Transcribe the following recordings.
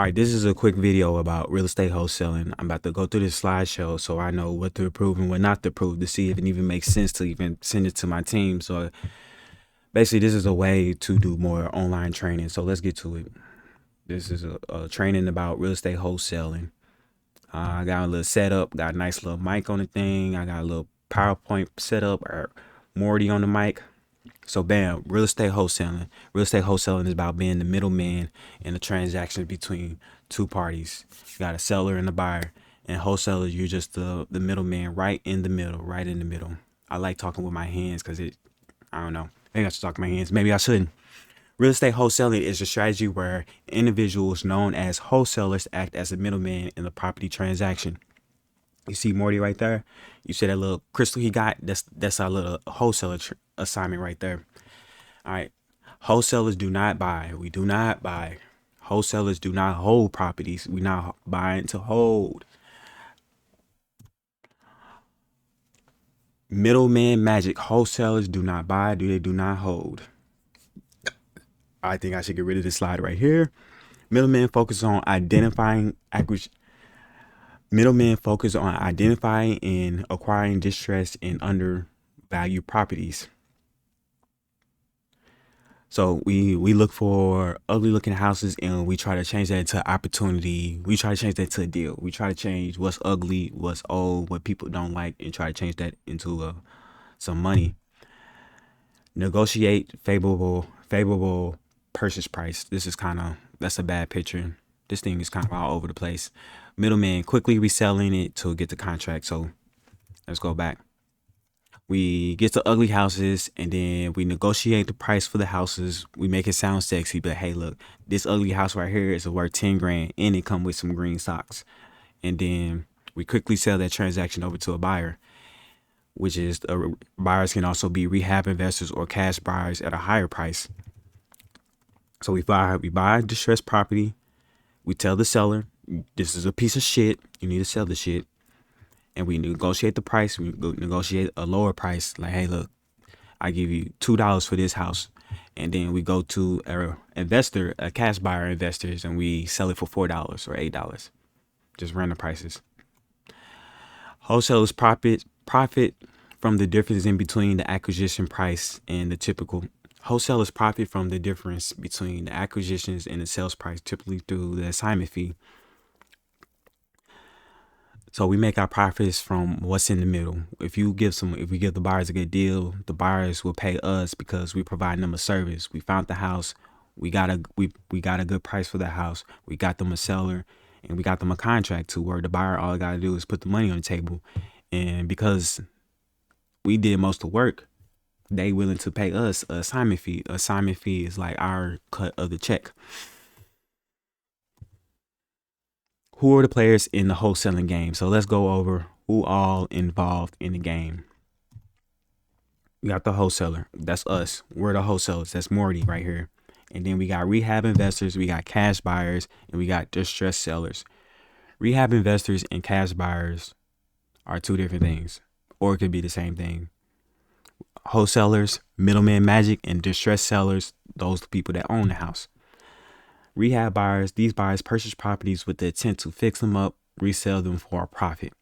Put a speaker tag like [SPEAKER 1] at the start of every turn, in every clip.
[SPEAKER 1] All right, this is a quick video about real estate wholesaling. I'm about to go through this slideshow so I know what to approve and what not to approve to see if it even makes sense to even send it to my team. So basically, this is a way to do more online training. So let's get to it. This is a training about real estate wholesaling. I got a little setup, got a nice little mic on the thing. I got a little PowerPoint setup or Morty on the mic. So bam, real estate wholesaling. Real estate wholesaling is about being the middleman in the transaction between two parties. You got a seller and a buyer. And wholesalers, you're just the middleman right in the middle, right in the middle. I like talking with my hands because I don't know. Maybe I should talk with my hands. Maybe I shouldn't. Real estate wholesaling is a strategy where individuals known as wholesalers act as a middleman in the property transaction. You see Morty right there? You see that little crystal he got? That's our little wholesaler assignment right there. All right. Wholesalers do not buy. We do not buy. Wholesalers do not hold properties. We not buying to hold. Middleman magic. Wholesalers do not buy. They do not hold. I think I should get rid of this slide right here. Middlemen focus on identifying Middlemen focus on identifying and acquiring distressed and undervalued properties. So we look for ugly looking houses and we try to change that into opportunity. We try to change that to a deal. We try to change what's ugly, what's old, what people don't like, and try to change that into some money. Negotiate favorable purchase price. That's a bad picture. This thing is kind of all over the place. Middleman quickly reselling it to get the contract. So let's go back. We get the ugly houses and then we negotiate the price for the houses. We make it sound sexy, but hey, look, this ugly house right here is worth 10 grand and it come with some green socks. And then we quickly sell that transaction over to a buyer, which is buyers can also be rehab investors or cash buyers at a higher price. So we buy distressed property. We tell the seller, this is a piece of shit. You need to sell the shit. And we negotiate the price. We negotiate a lower price. Like, hey, look, I give you $2 for this house. And then we go to an investor, a cash buyer investors, and we sell it for $4 or $8. Just random prices. Wholesalers profit from the difference in between the acquisition price and the typical. Wholesalers profit from the difference between the acquisitions and the sales price, typically through the assignment fee. So we make our profits from what's in the middle. If we give the buyers a good deal, the buyers will pay us because we provide them a service. We found the house, we got a good price for the house. We got them a seller, and we got them a contract to where the buyer all got to do is put the money on the table. And because we did most of the work, they willing to pay us an assignment fee. Assignment fee is like our cut of the check. Who are the players in the wholesaling game? So let's go over who all involved in the game. We got the wholesaler. That's us. We're the wholesalers. That's Morty right here. And then we got rehab investors, we got cash buyers, and we got distressed sellers. Rehab investors and cash buyers are two different things, or it could be the same thing. Wholesalers, middleman magic, and distressed sellers, those people that own the house. Rehab buyers, these buyers purchase properties with the intent to fix them up, resell them for a profit.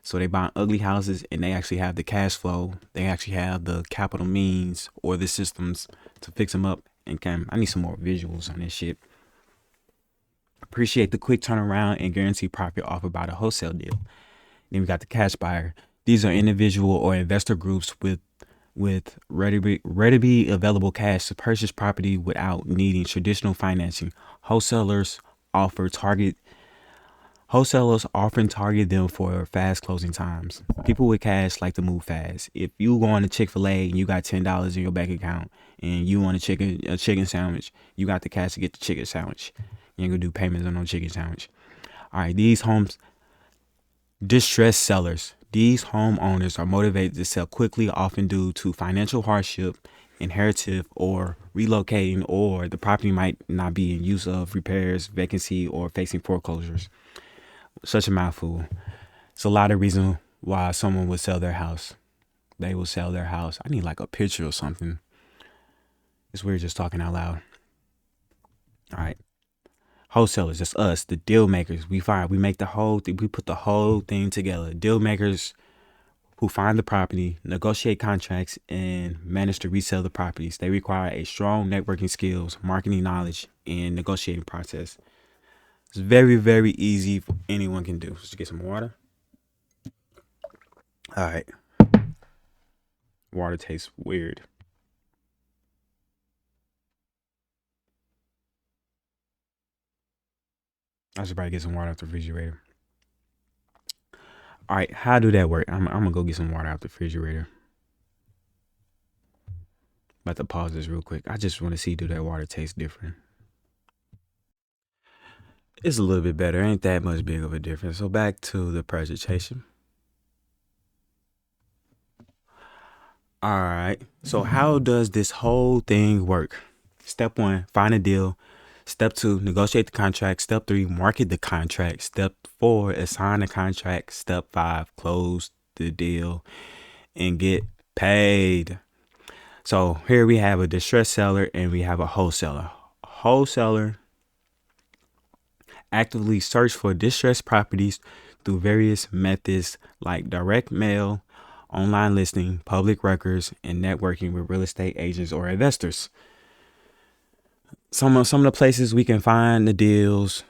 [SPEAKER 1] So they buy ugly houses and they actually have the cash flow. They actually have the capital means or the systems to fix them up. And I need some more visuals on this shit. Appreciate the quick turnaround and guaranteed profit offered by the wholesale deal. Then we got the cash buyer. These are individual or investor groups with readily available cash to purchase property without needing traditional financing. Wholesalers often target them for fast closing times. People with cash like to move fast. If you go on to Chick-fil-A and you got $10 in your bank account and you want a chicken sandwich, you got the cash to get the chicken sandwich. You ain't gonna do payments on no chicken sandwich. All right, distressed sellers. These homeowners are motivated to sell quickly, often due to financial hardship, inherited, or relocating, or the property might not be in use of repairs, vacancy, or facing foreclosures. Such a mouthful. It's a lot of reasons why someone would sell their house. They will sell their house. I need like a picture or something. It's weird just talking out loud. All right. Wholesalers, that's us, the deal makers. We make the whole thing, we put the whole thing together. Deal makers who find the property, negotiate contracts, and manage to resell the properties. They require a strong networking skills, marketing knowledge, and negotiating process. It's very, very easy for anyone can do. Just get some water. All right. Water tastes weird. I should probably get some water out the refrigerator. All right, how do that work? I'm gonna go get some water out the refrigerator. About to pause this real quick. I just want to see do that water taste different. It's a little bit better. Ain't that much big of a difference. So back to the presentation. All right. So how does this whole thing work? Step one, find a deal. Step two, negotiate the contract. Step three, market the contract. Step four, assign the contract. Step five, close the deal and get paid. So here we have a distressed seller and we have a wholesaler. Wholesaler actively search for distressed properties through various methods like direct mail, online listing, public records, and networking with real estate agents or investors. Some of the places we can find the deals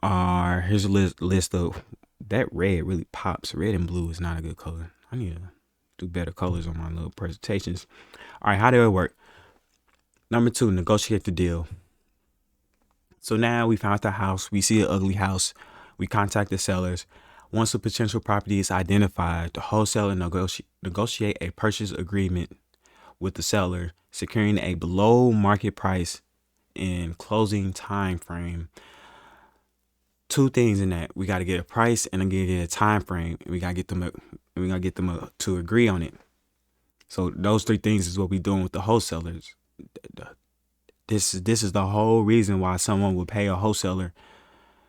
[SPEAKER 1] are here's a list of that red really pops. Red and blue is not a good color. I need to do better colors on my little presentations. All right, how do it work? Number two, negotiate the deal. So now we found the house. We see an ugly house. We contact the sellers. Once a potential property is identified, the wholesaler negotiate a purchase agreement with the seller, securing a below market price and closing time frame. Two things in that: we got to get a price and get a time frame. And we got to get them to agree on it. So those three things is what we doing with the wholesalers. This is the whole reason why someone would pay a wholesaler.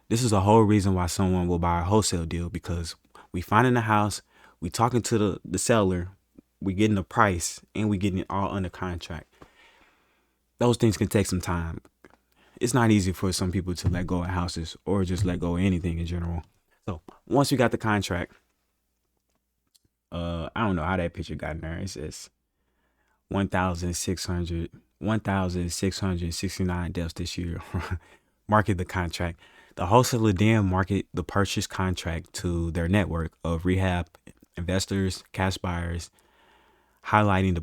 [SPEAKER 1] This is the whole reason why someone will buy a wholesale deal, because we finding the house, we talking to the seller, we getting the price, and we getting it all under contract. Those things can take some time. It's not easy for some people to let go of houses or just let go of anything in general. So once we got the contract, I don't know how that picture got in there. It says 1,669 deaths this year. Market the contract. The wholesaler then market the purchase contract to their network of rehab investors, cash buyers, highlighting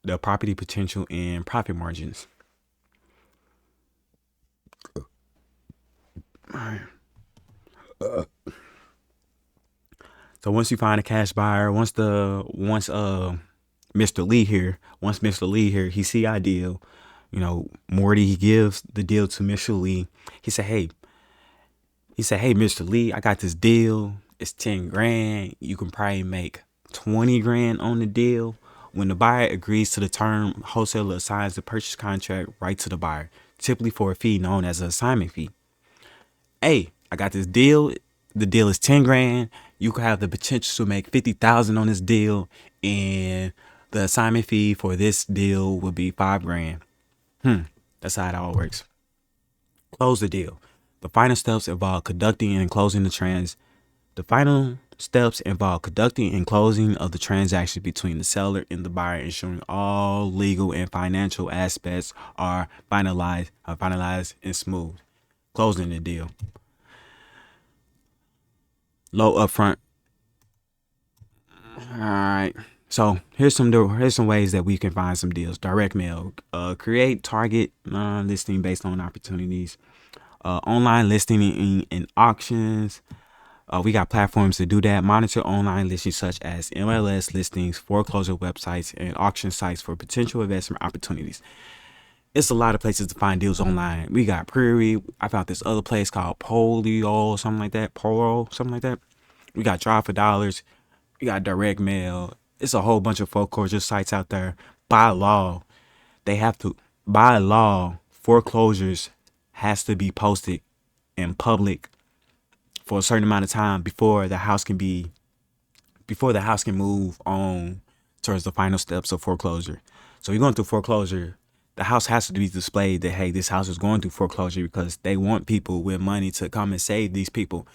[SPEAKER 1] the property potential and profit margins. So once you find a cash buyer, once Mr. Lee here, he see our deal. Morty, he gives the deal to Mr. Lee. He said, hey, Mr. Lee, I got this deal. It's 10 grand. You can probably make 20 grand on the deal. When the buyer agrees to the term, wholesaler assigns the purchase contract right to the buyer, typically for a fee known as an assignment fee. Hey, I got this deal. The deal is 10 grand. You could have the potential to make 50,000 on this deal, and the assignment fee for this deal would be 5 grand. That's how it all works. Close the deal. The final steps involve conducting and closing of the transaction between the seller and the buyer, ensuring all legal and financial aspects are finalized and smooth. Closing the deal. Low upfront. All right. So here's some ways that we can find some deals. Direct mail. Create target listing based on opportunities. Online listing and auctions. We got platforms to do that. Monitor online listings such as MLS listings, foreclosure websites, and auction sites for potential investment opportunities. It's a lot of places to find deals online. We got Prairie. I found this other place called Polio, something like that. We got Drive for Dollars. We got Direct Mail. It's a whole bunch of foreclosure sites out there. By law, foreclosures has to be posted in public for a certain amount of time before the house can move on towards the final steps of foreclosure. So you're going through foreclosure, the house has to be displayed that, hey, this house is going through foreclosure, because they want people with money to come and save these people.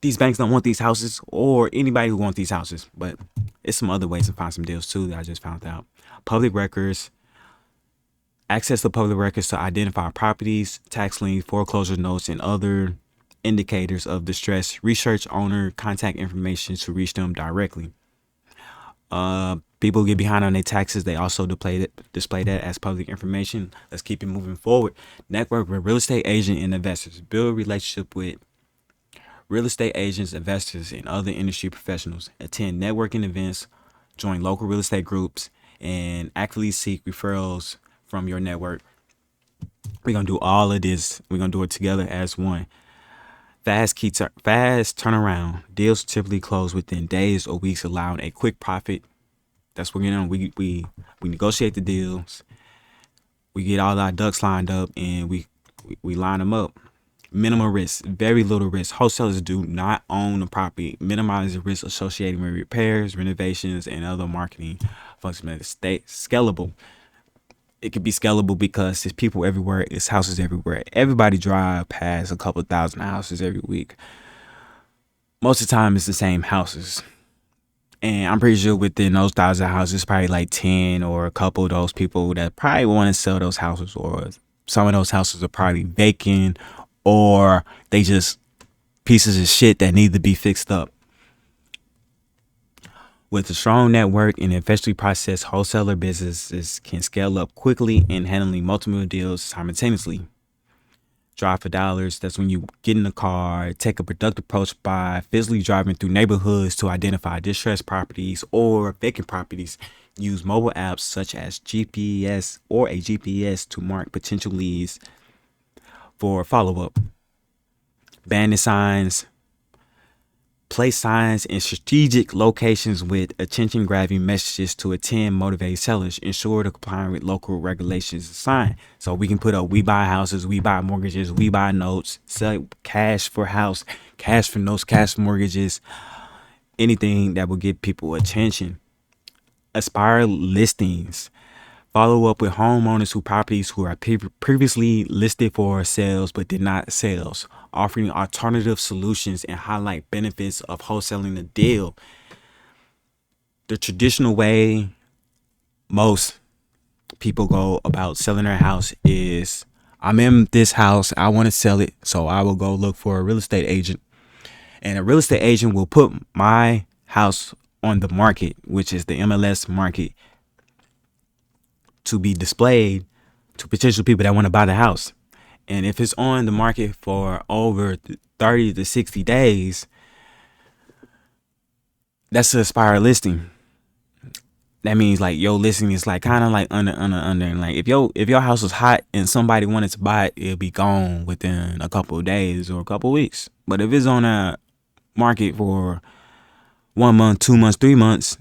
[SPEAKER 1] These banks don't want these houses, or anybody who wants these houses. But it's some other ways to find some deals too that I just found out. Public records. Access to public records to identify properties, tax liens, foreclosure notes, and other indicators of distress. Research owner contact information to reach them directly. People get behind on their taxes. They also display that as public information. Let's keep it moving forward. Network with real estate agent and investors. Build a relationship with real estate agents, investors, and other industry professionals. Attend networking events. Join local real estate groups, and actively seek referrals from your network. We're gonna do all of this. We're gonna do it together as one. Fast turnaround. Deals typically close within days or weeks, allowing a quick profit. That's what we negotiate the deals. We get all our ducks lined up, and we line them up. Minimal risk, very little risk. Wholesalers do not own the property. Minimize the risk associated with repairs, renovations, and other marketing functions. Stay scalable. It could be scalable because there's people everywhere. It's houses everywhere. Everybody drive past a couple thousand houses every week. Most of the time, it's the same houses. And I'm pretty sure within those 1,000 houses, probably like 10 or a couple of those people that probably want to sell those houses, or some of those houses are probably vacant, or they just pieces of shit that need to be fixed up. With a strong network and efficiently processed, wholesaler businesses can scale up quickly in handling multiple deals simultaneously. Drive for dollars. That's when you get in the car, take a productive approach by physically driving through neighborhoods to identify distressed properties or vacant properties. Use mobile apps such as GPS or a GPS to mark potential leads for follow-up. Bandit signs. Place signs in strategic locations with attention-grabbing messages to attend motivate sellers. Ensure to comply with local regulations and sign. So we can put up, we buy houses, we buy mortgages, we buy notes, sell cash for house, cash for notes, cash for mortgages, anything that will get people attention. Aspire listings. Follow up with homeowners who properties who are previously listed for sales but did not sales, offering alternative solutions and highlight benefits of wholesaling the deal. The traditional way most people go about selling their house is, I'm in this house, I want to sell it, so I will go look for a real estate agent. And a real estate agent will put my house on the market, which is the MLS market, to be displayed to potential people that want to buy the house. And if it's on the market for over 30 to 60 days, that's an expired listing. That means like your listing is like kind of like under. And like if your house was hot and somebody wanted to buy it, it'll be gone within a couple of days or a couple of weeks. But if it's on a market for 1 month, 2 months, 3 months,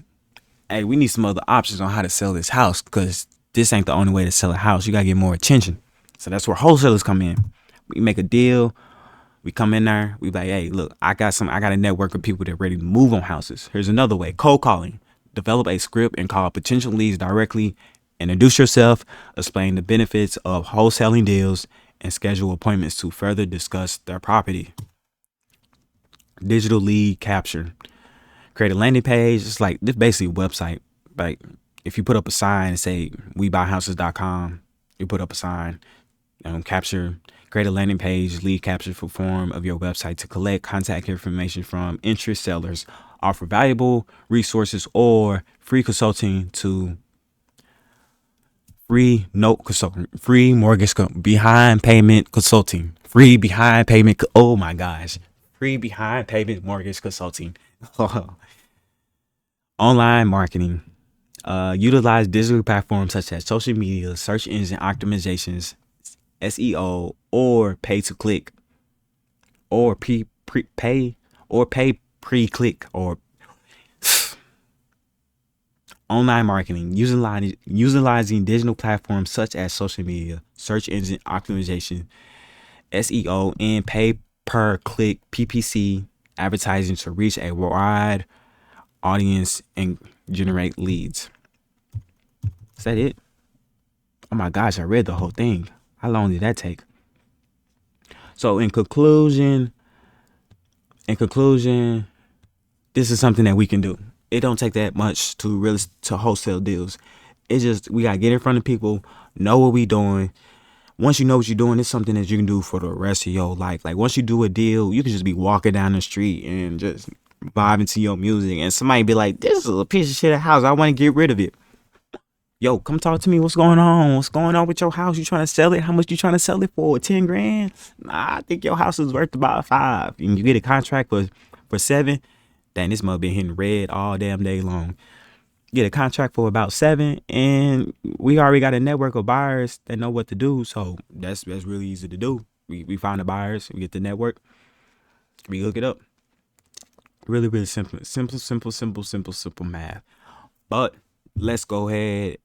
[SPEAKER 1] hey, we need some other options on how to sell this house, because this ain't the only way to sell a house. You gotta get more attention. So that's where wholesalers come in. We make a deal. We come in there. We like, hey, look, I got a network of people that are ready to move on houses. Here's another way: cold calling. Develop a script and call potential leads directly. Introduce yourself. Explain the benefits of wholesaling deals, and schedule appointments to further discuss their property. Digital lead capture. Create a landing page. It's like this, basically a website. Like if you put up a sign and say webuyhouses.com, you put up a sign, create a landing page, lead capture for form of your website to collect contact information from interest sellers. Offer valuable resources or free consulting to free note consulting, free mortgage behind payment consulting, free behind payment. Oh my gosh, free behind payment mortgage consulting. Online marketing. Utilize digital platforms such as social media, search engine optimizations, SEO, or pay to click, or pay pre-click, or online marketing. Utilizing digital platforms such as social media, search engine optimization, SEO, and pay per click PPC advertising to reach a wide audience and generate leads. Is that it? Oh my gosh, I read the whole thing. How long did that take? So in conclusion, this is something that we can do. It don't take that much to wholesale deals. It's just we gotta get in front of people, know what we doing. Once you know what you're doing, it's something that you can do for the rest of your life. Like once you do a deal, you can just be walking down the street and just vibing to your music, and somebody be like, "This is a piece of shit house. I want to get rid of it." Yo, come talk to me. What's going on? What's going on with your house? You trying to sell it? How much you trying to sell it for? 10 grand? Nah, I think your house is worth about 5. And you get a contract for 7. Dang, this mother been hitting red all damn day long. Get a contract for about 7, and we already got a network of buyers that know what to do. So that's really easy to do. We find the buyers, we get the network, we hook it up. Really, really simple math. But let's go ahead